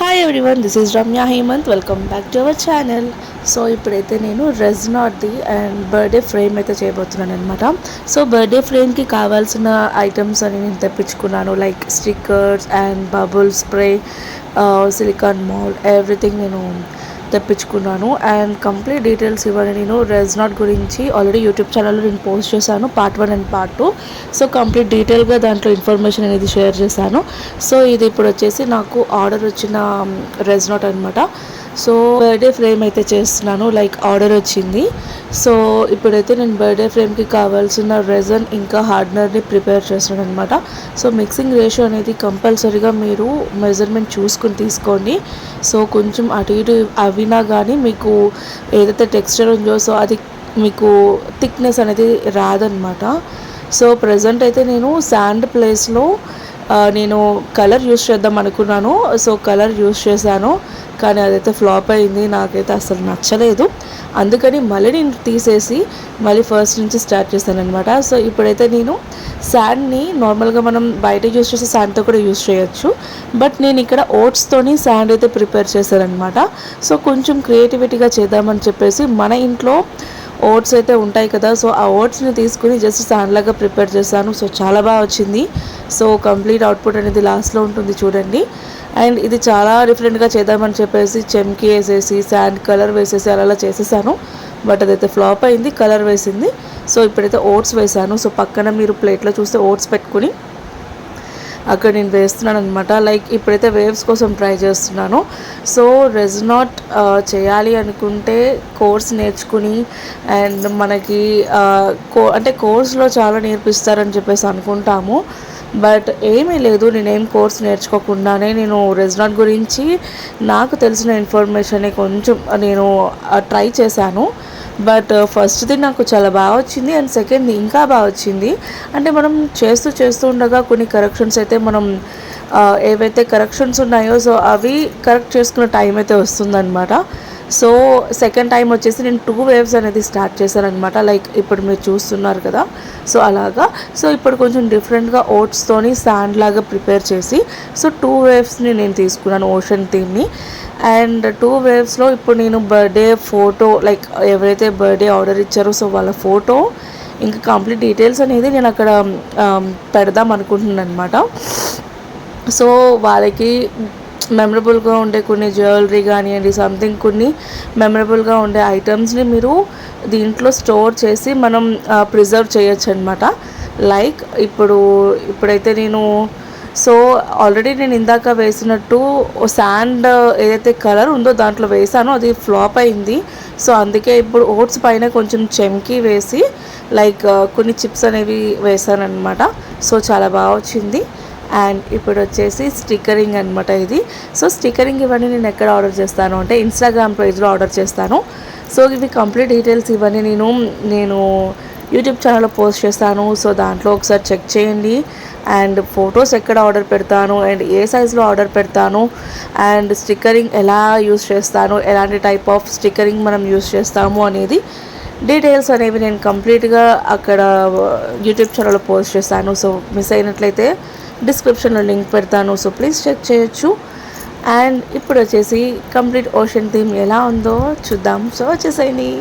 Hi everyone, this is Ramya Hemanth. Welcome back to our channel. So ఇప్పుడైతే నేను రెజ్నాట్ది and birthday frame అయితే చేయబోతున్నాను అనమాట. సో బర్త్డే ఫ్రేమ్కి కావాల్సిన ఐటమ్స్ అని నేను తెప్పించుకున్నాను. Like stickers and bubble spray, silicone mould, everything నేను తెప్పించుకున్నాను. అండ్ కంప్లీట్ డీటెయిల్స్ ఇవ్వని నేను రెజ్నాట్ గురించి ఆల్రెడీ యూట్యూబ్ ఛానల్లో నేను పోస్ట్ చేశాను, part 1 and part 2. So complete డీటెయిల్గా దాంట్లో ఇన్ఫర్మేషన్ అనేది షేర్ చేశాను. సో ఇది ఇప్పుడు వచ్చేసి నాకు ఆర్డర్ వచ్చిన రెజ్నాట్ అనమాట. సో బర్త్డే ఫ్రేమ్ అయితే చేస్తున్నాను, లైక్ ఆర్డర్ వచ్చింది. సో ఇప్పుడైతే నేను బర్త్డే ఫ్రేమ్కి కావాల్సిన రెజన్ ఇంకా హార్డ్నర్ని ప్రిపేర్ చేస్తున్నాను అనమాట. సో మిక్సింగ్ రేషియో అనేది కంపల్సరీగా మీరు మెజర్మెంట్ చూసుకుని తీసుకోండి. సో కొంచెం అటు ఇటు అవినా కానీ మీకు ఏదైతే టెక్స్చర్ ఉందో సో అది మీకు థిక్నెస్ అనేది రాదనమాట. సో ప్రజెంట్ అయితే నేను శాండ్ ప్లేస్లో నేను కలర్ యూస్ చేద్దాం అనుకున్నాను. సో కలర్ యూస్ చేశాను, కానీ అదైతే ఫ్లాప్ అయింది. నాకైతే అసలు నచ్చలేదు. అందుకని మళ్ళీ నేను తీసేసి మళ్ళీ ఫస్ట్ నుంచి స్టార్ట్ చేశాను అనమాట. సో ఇప్పుడైతే నేను శాండ్ని నార్మల్గా మనం బయట యూస్ చేసే శాండ్తో కూడా యూస్ చేయొచ్చు, బట్ నేను ఇక్కడ ఓట్స్తోని శాండ్ అయితే ప్రిపేర్ చేశాను అనమాట. సో కొంచెం క్రియేటివిటీగా చేద్దామని చెప్పేసి మన ఇంట్లో ఓట్స్ అయితే ఉంటాయి కదా, సో ఆ ఓట్స్ని తీసుకుని జస్ట్ శాండ్ లాగా ప్రిపేర్ చేశాను. సో చాలా బాగా వచ్చింది. సో కంప్లీట్ అవుట్పుట్ అనేది లాస్ట్లో ఉంటుంది చూడండి. అండ్ ఇది చాలా డిఫరెంట్గా చేద్దామని చెప్పేసి చెమ్కి వేసేసి శాండ్ కలర్ వేసేసి అలా చేసేసాను, బట్ అదైతే ఫ్లాప్ అయింది. కలర్ వేసింది. సో ఇప్పుడైతే ఓట్స్ వేసాను. సో పక్కన మీరు ప్లేట్లో చూస్తే ఓట్స్ పెట్టుకుని అక్కడ నేను వేస్తున్నాను అనమాట. లైక్ ఇప్పుడైతే వేవ్స్ కోసం ట్రై చేస్తున్నాను. సో రెజ్నాట్ చేయాలి అనుకుంటే కోర్స్ నేర్చుకుని అండ్ మనకి అంటే కోర్స్లో చాలా నేర్పిస్తారని చెప్పేసి అనుకుంటాము, బట్ ఏమీ లేదు. నేనేం కోర్స్ నేర్చుకోకుండానే నేను రెజ్నాట్ గురించి నాకు తెలిసిన ఇన్ఫర్మేషన్ కొంచెం నేను ట్రై చేశాను. బట్ ఫస్ట్ది నాకు చాలా బాగా వచ్చింది అండ్ సెకండ్ది ఇంకా బాగా వచ్చింది. అంటే మనం చేస్తూ ఉండగా కొన్ని కరెక్షన్స్ అయితే మనం ఏవైతే కరెక్షన్స్ ఉన్నాయో సో అవి కరెక్ట్ చేసుకునే టైం అయితే వస్తుందన్నమాట. సో సెకండ్ టైం వచ్చేసి నేను 2 వేవ్స్ అనేది స్టార్ట్ చేశాను అనమాట. లైక్ ఇప్పుడు మీరు చూస్తున్నారు కదా, సో అలాగా. సో ఇప్పుడు కొంచెం డిఫరెంట్గా ఓట్స్తోని శాండ్ లాగా ప్రిపేర్ చేసి సో 2 వేవ్స్ని నేను తీసుకున్నాను, ఓషన్ థీమ్ని. అండ్ 2 వేవ్స్లో ఇప్పుడు నేను బర్త్డే ఫోటో, లైక్ ఎవరైతే బర్త్డే ఆర్డర్ ఇచ్చారో సో వాళ్ళ ఫోటో ఇంకా కంప్లీట్ డీటెయిల్స్ అనేది నేను అక్కడ పెడదాం అనుకుంటున్నాను అనమాట. సో వాళ్ళకి మెమరబుల్గా ఉండే కొన్ని జ్యువెలరీ కానివ్వండి, సంథింగ్ కొన్ని మెమరబుల్గా ఉండే ఐటమ్స్ని మీరు దీంట్లో స్టోర్ చేసి మనం ప్రిజర్వ్ చేయొచ్చు అనమాట. లైక్ ఇప్పుడైతే నేను సో ఆల్రెడీ నేను ఇందాక వేసినట్టు శాండ్ ఏదైతే కలర్ ఉందో దాంట్లో వేసానో అది ఫ్లాప్ అయింది. సో అందుకే ఇప్పుడు ఓట్స్ పైన కొంచెం చెమ్కి వేసి లైక్ కొన్ని చిప్స్ అనేవి వేసాను అనమాట. సో చాలా బాగా వచ్చింది. అండ్ ఇప్పుడు వచ్చేసి స్టిక్కరింగ్ అనమాట ఇది. సో స్టిక్కరింగ్ ఇవన్నీ నేను ఎక్కడ ఆర్డర్ చేస్తాను అంటే ఇన్స్టాగ్రామ్ పేజ్లో ఆర్డర్ చేస్తాను. సో ఇవి కంప్లీట్ డీటెయిల్స్ ఇవన్నీ నేను యూట్యూబ్ ఛానల్లో పోస్ట్ చేస్తాను. సో దాంట్లో ఒకసారి చెక్ చేయండి. అండ్ ఫొటోస్ ఎక్కడ ఆర్డర్ పెడతాను అండ్ ఏ సైజులో ఆర్డర్ పెడతాను అండ్ స్టిక్కరింగ్ ఎలా యూస్ చేస్తాను, ఎలాంటి టైప్ ఆఫ్ స్టిక్కరింగ్ మనం యూస్ చేస్తాము అనేది డీటెయిల్స్ అనేవి నేను కంప్లీట్గా అక్కడ యూట్యూబ్ ఛానల్లో పోస్ట్ చేస్తాను. సో మిస్ అయినట్లయితే డిస్క్రిప్షన్లో లింక్ పెడతాను. సో ప్లీజ్ చెక్ చేయొచ్చు. అండ్ ఇప్పుడు వచ్చేసి కంప్లీట్ ఓషన్ థీమ్ ఎలా ఉందో చూద్దాం. సో వచ్చేసేయండి.